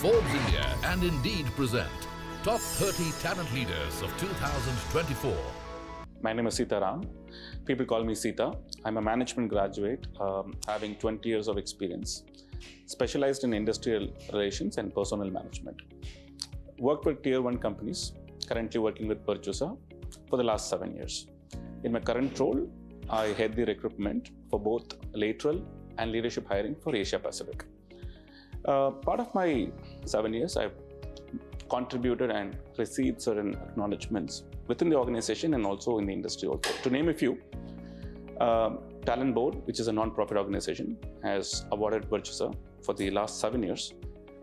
Forbes India and Indeed present Top 30 Talent Leaders of 2024. My name is Seetharam. People call me Seetha. I'm a management graduate, having 20 years of experience, specialized in industrial relations and personnel management. Worked with Tier 1 companies, currently working with Purchaser for the last 7 years. In my current role, I head the recruitment for both lateral and leadership hiring for Asia Pacific. Part of my 7 years, I've contributed and received certain acknowledgements within the organization and also in the industry also. To name a few, Talent Board, which is a non-profit organization, has awarded Purchaser for the last 7 years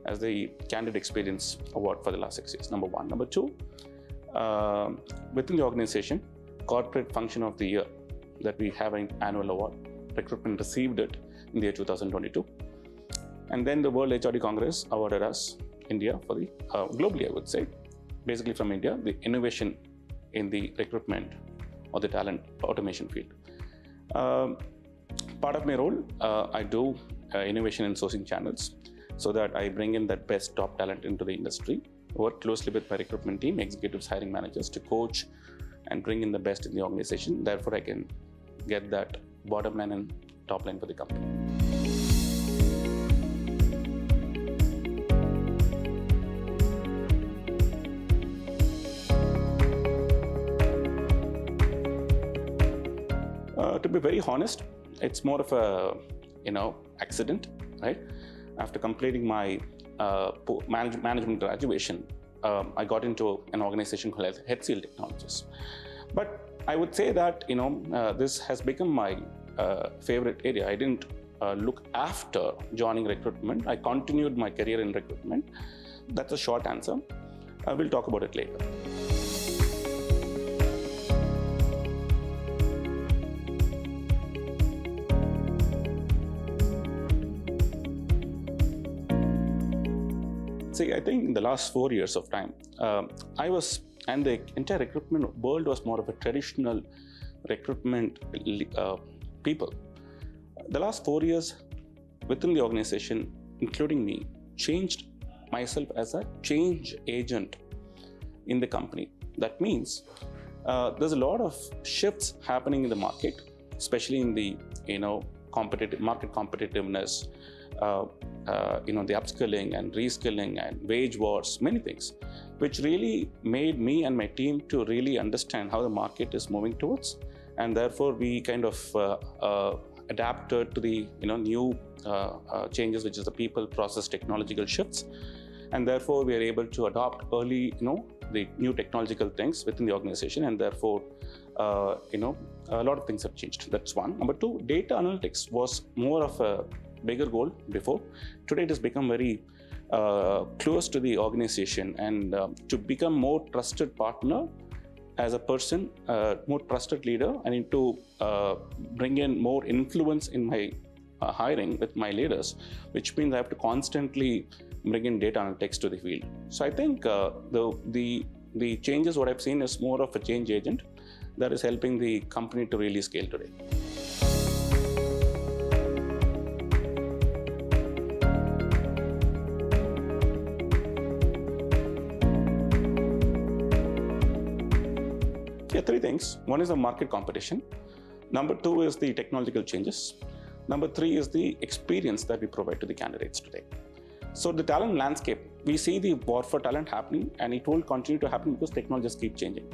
as the Candidate Experience Award for the last 6 years, number one. Number two, within the organization, Corporate Function of the Year, that we have an annual award. Recruitment received it in the year 2022. And then the World HRD Congress awarded us, India, for the, globally I would say, basically from India, the innovation in the recruitment or the talent automation field. Part of my role, I do innovation and sourcing channels so that I bring in that best top talent into the industry, work closely with my recruitment team, executives, hiring managers to coach and bring in the best in the organization. Therefore, I can get that bottom line and top line for the company. To be very honest, it's more of a accident, right? After completing my management graduation, I got into an organization called HCL Technologies. But I would say that this has become my favorite area. I didn't look after joining recruitment. I continued my career in recruitment. That's a short answer. We'll talk about it later. See, I think in the last 4 years of time, and the entire recruitment world was more of a traditional recruitment people. The last 4 years within the organization, including me, changed myself as a change agent in the company. That means there's a lot of shifts happening in the market, especially in the market competitiveness, the upskilling and reskilling and wage wars, many things, which really made me and my team to really understand how the market is moving towards, and therefore we kind of adapted to the new changes, which is the people, process, technological shifts, and therefore we are able to adopt early the new technological things within the organization, and therefore a lot of things have changed. That's one. Number two, data analytics was more of a bigger goal before. Today it has become very close to the organization, and to become more trusted partner as a person, more trusted leader, I need to bring in more influence in my hiring with my leaders, which means I have to constantly bring in data analytics to the field. So I think the changes what I've seen is more of a change agent that is helping the company to really scale today. Three things. One is the market competition. Number two is the technological changes. Number three is the experience that we provide to the candidates today. So the talent landscape, we see the war for talent happening, and it will continue to happen because technologies keep changing.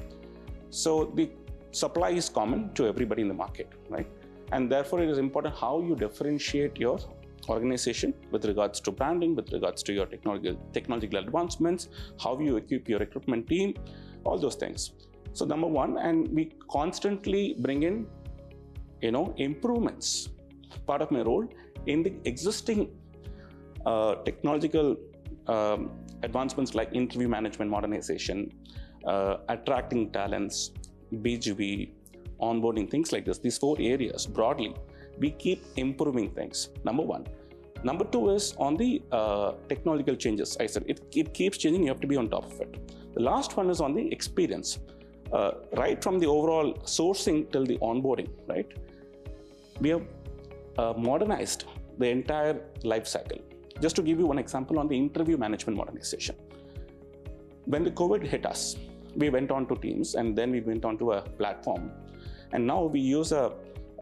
So the supply is common to everybody in the market, right? And therefore it is important how you differentiate your organization with regards to branding, with regards to your technological advancements, how you equip your recruitment team, all those things. So number one, and we constantly bring in, improvements. Part of my role in the existing technological advancements like interview management modernization, attracting talents, BGV, onboarding, things like this. These 4 areas broadly, we keep improving things. Number one. Number two is on the technological changes. I said it keeps changing. You have to be on top of it. The last one is on the experience. Right from the overall sourcing till the onboarding, right? We have modernized the entire life cycle. Just to give you one example on the interview management modernization. When the COVID hit us, we went on to Teams and then we went on to a platform. And now we use an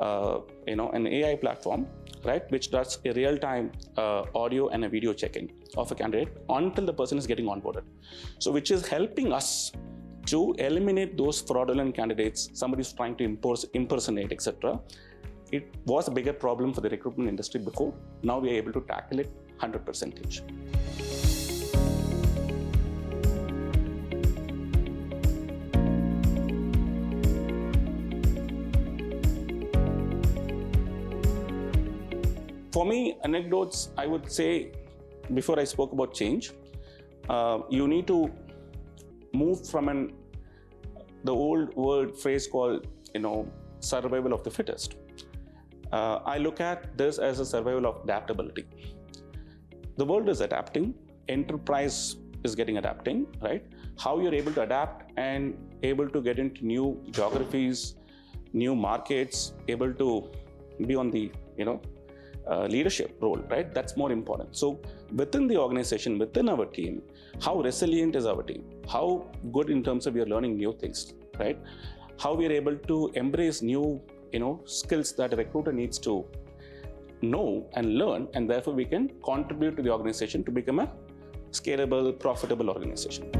AI platform, right, which does a real-time audio and a video check-in of a candidate until the person is getting onboarded. So which is helping us to eliminate those fraudulent candidates, somebody who's trying to impersonate, etc. It was a bigger problem for the recruitment industry before. Now we are able to tackle it 100%. For me, anecdotes, I would say, before I spoke about change, you need to move from the old word phrase called, survival of the fittest. I look at this as a survival of adaptability. The world is adapting, enterprise is adapting, right? How you're able to adapt and able to get into new geographies, new markets, able to be on the, leadership role, right? That's more important. So within the organization, within our team, how resilient is our team? How good in terms of we are learning new things, right? How we are able to embrace new, skills that a recruiter needs to know and learn, and therefore we can contribute to the organization to become a scalable, profitable organization.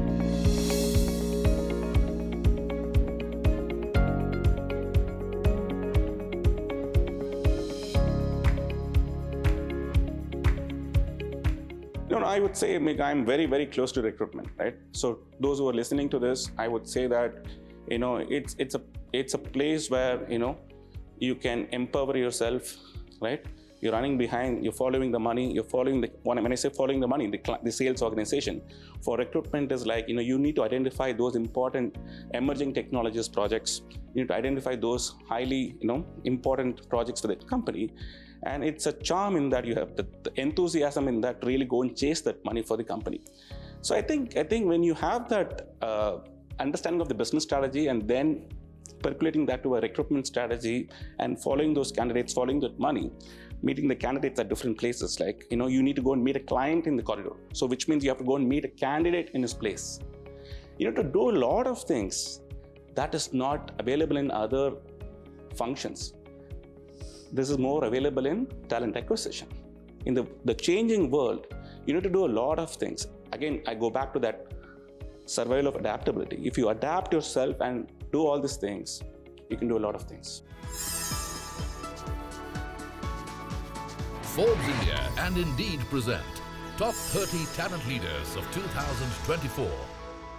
I would say I'm very, very close to recruitment, right? So those who are listening to this, I would say that, it's a place where, you can empower yourself, right? You're running behind, you're following the money, you're following when I say following the money, the sales organization. For recruitment is like, you need to identify those important emerging technologies projects. You need to identify those highly, important projects for the company. And it's a charm in that you have the enthusiasm in that really go and chase that money for the company. So I think when you have that understanding of the business strategy and then percolating that to a recruitment strategy and following those candidates, following that money, meeting the candidates at different places, like, you need to go and meet a client in the corridor. So which means you have to go and meet a candidate in his place. You have to do a lot of things that is not available in other functions. This is more available in talent acquisition. In the changing world, you need to do a lot of things. Again, I go back to that survival of adaptability. If you adapt yourself and do all these things, you can do a lot of things. Forbes India and Indeed present Top 30 Talent Leaders of 2024.